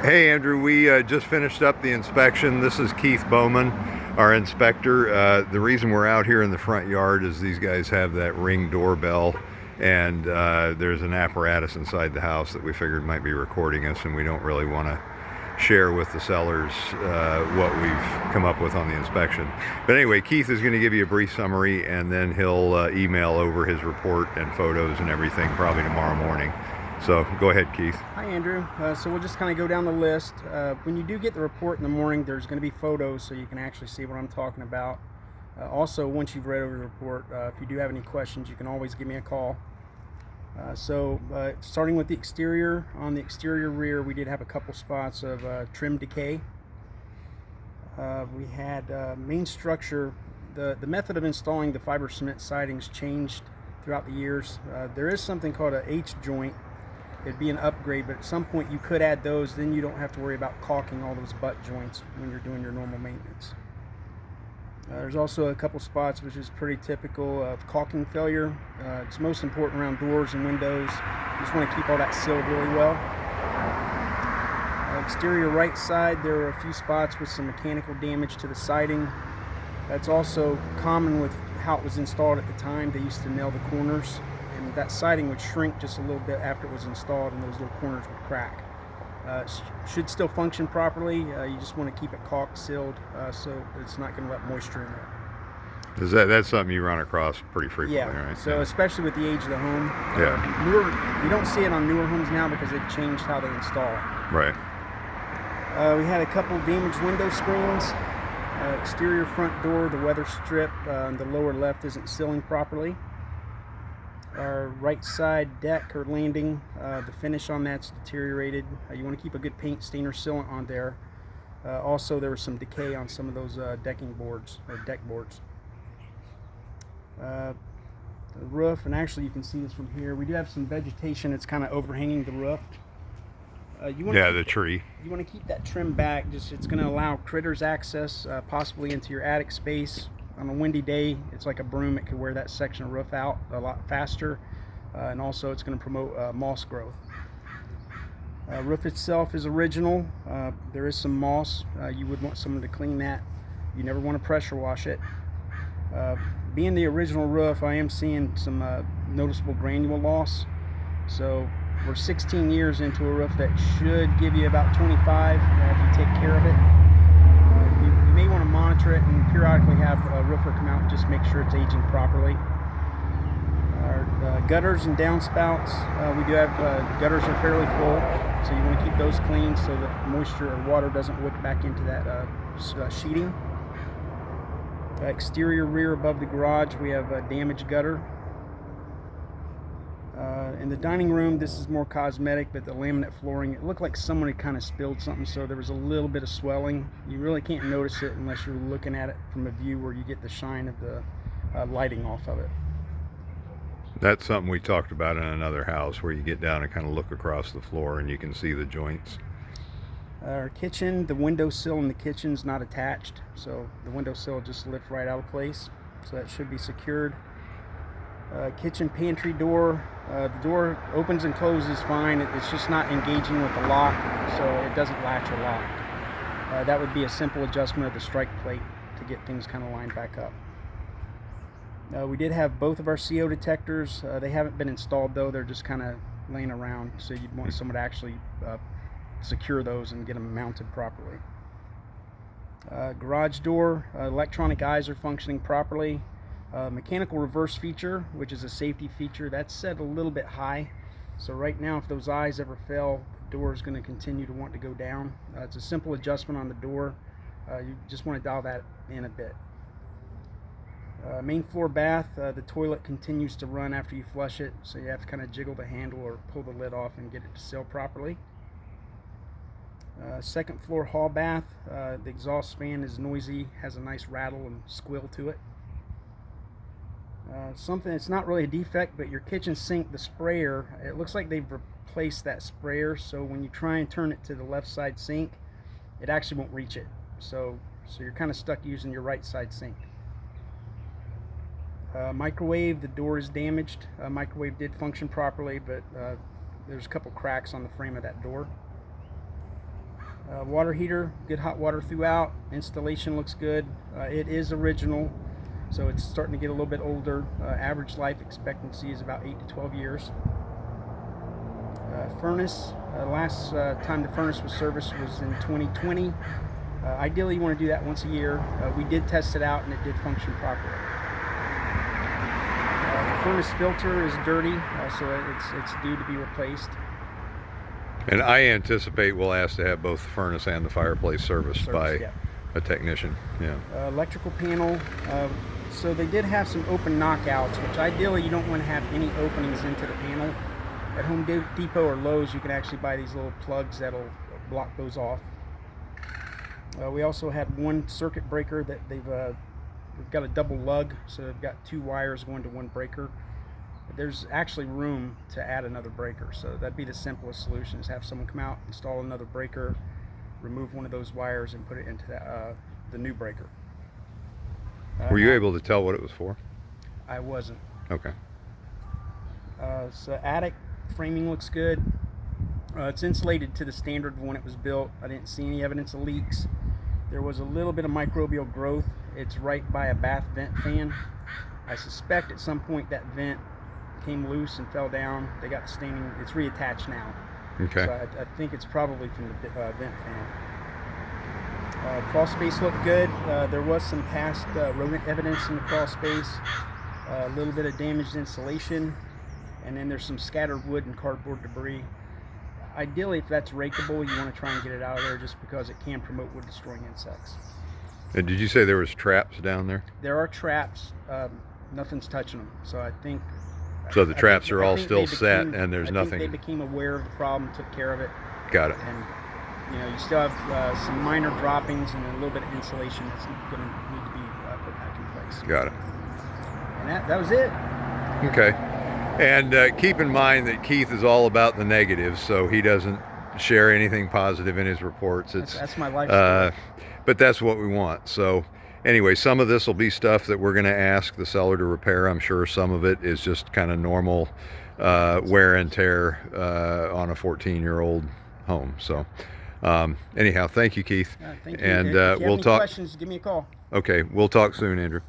Hey Andrew, we just finished up the inspection. This is Keith Bowman, our inspector. The reason we're out here in the front yard is these guys have that Ring doorbell, and there's an apparatus inside the house that we figured might be recording us, and we don't really want to share with the sellers what we've come up with on the inspection. But anyway, Keith is going to give you a brief summary, and then he'll email over his report and photos and everything probably tomorrow morning. So go ahead, Keith. Hi, Andrew. So we'll just kind of go down the list. When you do get the report in the morning, there's going to be photos so you can actually see what I'm talking about. Also, once you've read over the report, if you do have any questions, you can always give me a call. Starting with the exterior, on the exterior rear, we did have a couple spots of trim decay. We had main structure. The method of installing the fiber cement sidings changed throughout the years. There is something called a H joint. It'd be an upgrade, but at some point you could add those, then you don't have to worry about caulking all those butt joints when you're doing your normal maintenance. There's also a couple spots which is pretty typical of caulking failure. It's most important around doors and windows. You just want to keep all that sealed really well. Exterior right side, there are a few spots with some mechanical damage to the siding. That's also common with how it was installed at the time. They used to nail the corners, and that siding would shrink just a little bit after it was installed, and those little corners would crack. Should still function properly. You just want to keep it caulk sealed so it's not going to let moisture in there. That's something you run across pretty frequently, Yeah. right? So especially with the age of the home. Yeah. You don't see it on newer homes now because they've changed how they install it. Right. We had a couple damaged window screens. Exterior front door, the weather strip on the lower left isn't sealing properly. Our right side deck or landing, the finish on that's deteriorated. You want to keep a good paint stain or sealant on there. Also, there was some decay on some of those decking boards or deck boards. The roof, and actually you can see this from here, we do have some vegetation that's kind of overhanging the roof. The tree. You want to keep that trim back. It's going to allow critters access, possibly into your attic space. On a windy day, it's like a broom. It could wear that section of roof out a lot faster, and also it's going to promote moss growth. Roof itself is original. There is some moss. You would want someone to clean that. You never want to pressure wash it. Being the original roof, I am seeing some noticeable granule loss. So we're 16 years into a roof that should give you about 25 if you take care of it. You may want to monitor it and periodically have a roofer come out and just make sure it's aging properly. Our gutters and downspouts, we do have gutters are fairly full, so you want to keep those clean so that moisture or water doesn't wick back into that sheeting. Exterior rear above the garage, we have a damaged gutter. In the dining room, this is more cosmetic, but the laminate flooring, it looked like someone had kind of spilled something, so there was a little bit of swelling. You really can't notice it unless you're looking at it from a view where you get the shine of the lighting off of it. That's something we talked about in another house where you get down and kind of look across the floor and you can see the joints. Our kitchen, the windowsill in the kitchen is not attached, so the windowsill just lifts right out of place, so that should be secured. Kitchen pantry door, the door opens and closes fine. It's just not engaging with the lock, so it doesn't latch or lock. That would be a simple adjustment of the strike plate to get things kind of lined back up. We did have both of our CO detectors. They haven't been installed though. They're just kind of laying around, so you'd want someone to actually secure those and get them mounted properly. Garage door, electronic eyes are functioning properly. Mechanical reverse feature, which is a safety feature, that's set a little bit high. So right now, if those eyes ever fail, the door is going to continue to want to go down. It's a simple adjustment on the door. You just want to dial that in a bit. Main floor bath, the toilet continues to run after you flush it, so you have to kind of jiggle the handle or pull the lid off and get it to seal properly. Second floor hall bath, the exhaust fan is noisy, has a nice rattle and squeal to it. Something that's not really a defect, but your kitchen sink, the sprayer, it looks like they've replaced that sprayer, so when you try and turn it to the left side sink, it actually won't reach it. So you're kind of stuck using your right side sink. Microwave, the door is damaged. Microwave did function properly, but there's a couple cracks on the frame of that door. Water heater, good hot water throughout. Installation looks good. It is original, so it's starting to get a little bit older. Average life expectancy is about 8 to 12 years. Furnace, last time the furnace was serviced was in 2020. Ideally, you want to do that once a year. We did test it out and it did function properly. The furnace filter is dirty, so it's due to be replaced. And I anticipate we'll ask to have both the furnace and the fireplace serviced by yeah. a technician. Yeah. Electrical panel. So they did have some open knockouts, which ideally you don't want to have any openings into the panel. At Home Depot or Lowe's, you can actually buy these little plugs that'll block those off. We also had one circuit breaker that they've got a double lug, so they've got 2 wires going to one breaker. There's actually room to add another breaker, so that'd be the simplest solution, is have someone come out, install another breaker, remove one of those wires and put it into the new breaker. Were you able to tell what it was for? I wasn't. Okay. So attic framing looks good. It's insulated to the standard of when it was built. I didn't see any evidence of leaks. There was a little bit of microbial growth. It's right by a bath vent fan. I suspect at some point that vent came loose and fell down. They got staining. It's reattached now. Okay. So I think it's probably from the vent fan. Crawl space looked good. There was some past rodent evidence in the crawl space. A little bit of damaged insulation, and then there's some scattered wood and cardboard debris. Ideally, if that's rakeable, you want to try and get it out of there, just because it can promote wood destroying insects. And did you say there was traps down there? There are traps. Nothing's touching them, so I think. So the traps are all think still they set, became- and there's I nothing. think they became aware of the problem, took care of it, Got it. and you still have some minor droppings and a little bit of insulation that's going to need to be put back in place. Got it. And that was it. Okay. And keep in mind that Keith is all about the negatives, so he doesn't share anything positive in his reports. That's my life. But that's what we want. So anyway, some of this will be stuff that we're going to ask the seller to repair. I'm sure some of it is just kind of normal wear and tear on a 14-year-old home. So anyhow, thank you, Keith. Thank you. And If you have we'll any talk. questions, give me a call. Okay, we'll talk soon, Andrew.